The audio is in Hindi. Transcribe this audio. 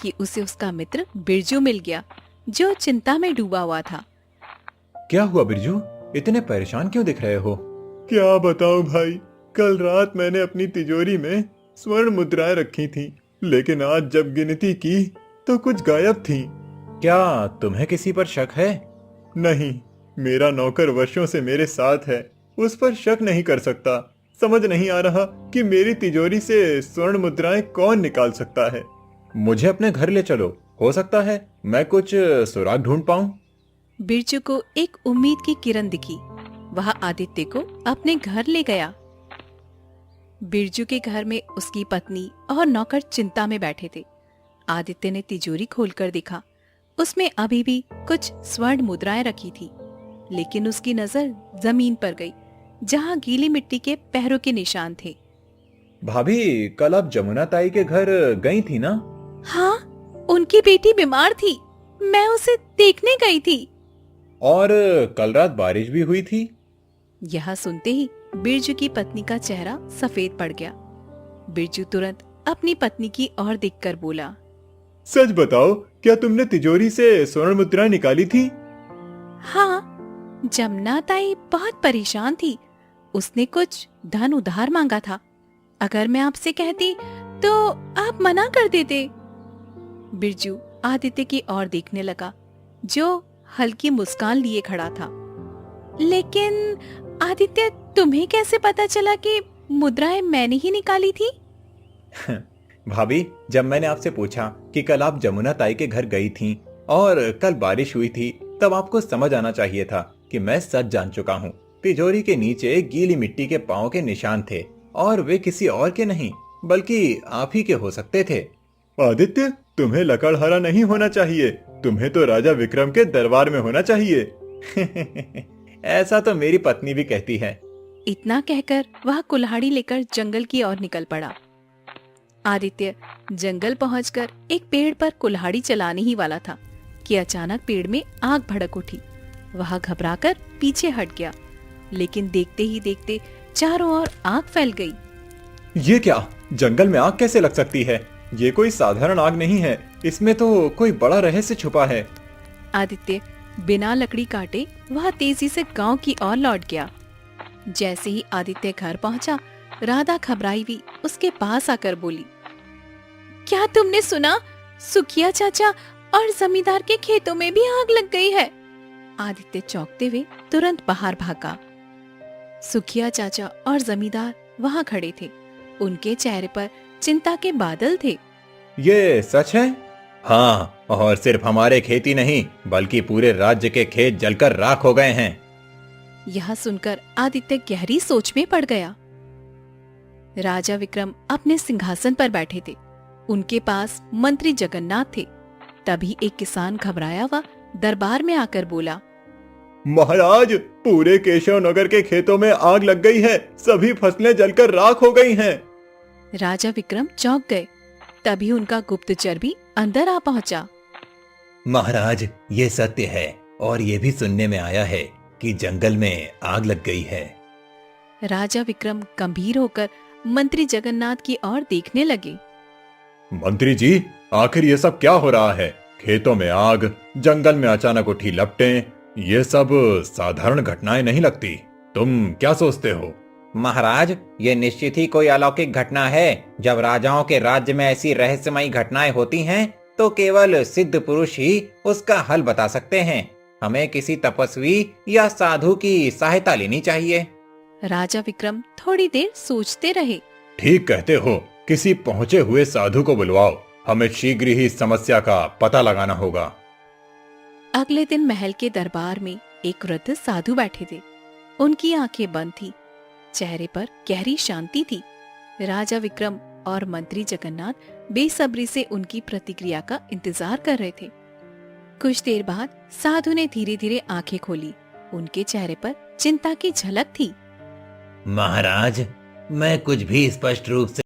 कि उसे उसका मित्र बिरजू मिल गया, जो चिंता में डूबा हुआ था। क्या हुआ बिरजू, इतने परेशान क्यों दिख रहे हो? क्या बताऊं भाई, कल रात मैंने अपनी तिजोरी में स्वर्ण मुद्राएं रखी थी, लेकिन आज जब गिनती की तो कुछ गायब थी। क्या तुम्हें किसी पर शक है? नहीं, मेरा नौकर वर्षों से मेरे साथ है, उस पर शक नहीं कर सकता। समझ नहीं आ रहा कि मेरी तिजोरी से स्वर्ण मुद्राएं कौन निकाल सकता है। मुझे अपने घर ले चलो, हो सकता है मैं कुछ सुराग ढूंढ पाऊं। बिरजू को एक उम्मीद की किरण दिखी। वह आदित्य को अपने घर ले गया। बिरजू के घर में उसकी पत्नी और नौकर चिंता में बैठे थे। आदित्य ने तिजोरी खोलकर देखा, उसमें अभी भी कुछ स्वर्ण मुद्राएं रखी थी, लेकिन उसकी नजर जमीन पर गई, जहां गीली मिट्टी के पैरों के निशान थे। भाभी, कल आप जमुना ताई के घर गई थी ना? हाँ, उनकी बेटी बीमार थी, मैं उसे देखने गई थी। और कल रात बारिश भी हुई थी। यह सुनते ही बिरजू की पत्नी का चेहरा सफेद पड़ गया। बिरजू तुरंत अपनी पत्नी की ओर देखकर बोला, सच बताओ, क्या तुमने तिजोरी से स्वर्ण मुद्राएं निकाली थी? हाँ, जमुना ताई बहुत परेशान थी, उसने कुछ धन उधार मांगा था। अगर मैं आपसे कहती तो आप मना कर देते। बिरजू आदित्य की ओर देखने लगा, जो हल्की मुस्कान लिए खड़ा था। लेकिन आदित्य, तुम्हें कैसे पता चला कि मुद्राएं मैंने ही निकाली थी? भाभी, जब मैंने आपसे पूछा कि कल आप जमुना ताई के घर गई थीं और कल बारिश हुई थी, तब आपको समझ आना चाहिए था कि मैं सच जान चुका हूँ। तिजोरी के नीचे गीली मिट्टी के पांव के निशान थे, और वे किसी और के नहीं बल्कि आप ही के हो सकते थे। आदित्य, तुम्हें लकड़हारा नहीं होना चाहिए, तुम्हें तो राजा विक्रम के दरबार में होना चाहिए। ऐसा तो मेरी पत्नी भी कहती है। इतना कहकर वह कुल्हाड़ी लेकर जंगल की ओर निकल पड़ा। आदित्य जंगल पहुंचकर एक पेड़ पर कुल्हाड़ी चलाने ही वाला था कि अचानक पेड़ में आग भड़क उठी। वह घबराकर पीछे हट गया, लेकिन देखते ही देखते चारों ओर आग फैल गई। ये क्या, जंगल में आग कैसे लग सकती है? ये कोई साधारण आग नहीं है, इसमें तो कोई बड़ा रहस्य छुपा है। आदित्य बिना लकड़ी काटे वह तेजी से गांव की ओर लौट गया। जैसे ही आदित्य घर पहुंचा, राधा घबराई हुई उसके पास आकर बोली, क्या तुमने सुना? सुखिया चाचा और जमींदार के खेतों में भी आग लग गई है। आदित्य चौंकते हुए तुरंत बाहर भागा। सुखिया चाचा और जमींदार वहां खड़े थे, उनके चेहरे पर चिंता के बादल थे। ये सच है? हाँ, और सिर्फ हमारे खेत ही नहीं बल्कि पूरे राज्य के खेत जलकर राख हो गए हैं। यह सुनकर आदित्य गहरी सोच में पड़ गया। राजा विक्रम अपने सिंहासन पर बैठे थे, उनके पास मंत्री जगन्नाथ थे। तभी एक किसान घबराया हुआ दरबार में आकर बोला, महाराज, पूरे केशव नगर के खेतों में आग लग गई है, सभी फसलें जलकर राख हो गई हैं। राजा विक्रम चौंक गए। तभी उनका गुप्तचर भी अंदर आ पहुंचा। महाराज, ये सत्य है, और ये भी सुनने में आया है कि जंगल में आग लग गई है। राजा विक्रम गंभीर होकर मंत्री जगन्नाथ की ओर देखने लगे। मंत्री जी, आखिर ये सब क्या हो रहा है? खेतों में आग, जंगल में अचानक उठी लपटें, ये सब साधारण घटनाएं नहीं लगती। तुम क्या सोचते हो? महाराज, ये निश्चित ही कोई अलौकिक घटना है। जब राजाओं के राज्य में ऐसी रहस्यमयी घटनाएं होती हैं, तो केवल सिद्ध पुरुष ही उसका हल बता सकते हैं। हमें किसी तपस्वी या साधु की सहायता लेनी चाहिए। राजा विक्रम थोड़ी देर सोचते रहे। ठीक कहते हो, किसी पहुंचे हुए साधु को बुलवाओ, हमें शीघ्र ही इस समस्या का पता लगाना होगा। अगले दिन महल के दरबार में एक वृद्ध साधु बैठे थे। उनकी आंखें बंद थी, चेहरे पर गहरी शांति थी। राजा विक्रम और मंत्री जगन्नाथ बेसब्री से उनकी प्रतिक्रिया का इंतजार कर रहे थे। कुछ देर बाद साधु ने धीरे धीरे आंखें खोली। उनके चेहरे पर चिंता की झलक थी। महाराज, मैं कुछ भी स्पष्ट रूप से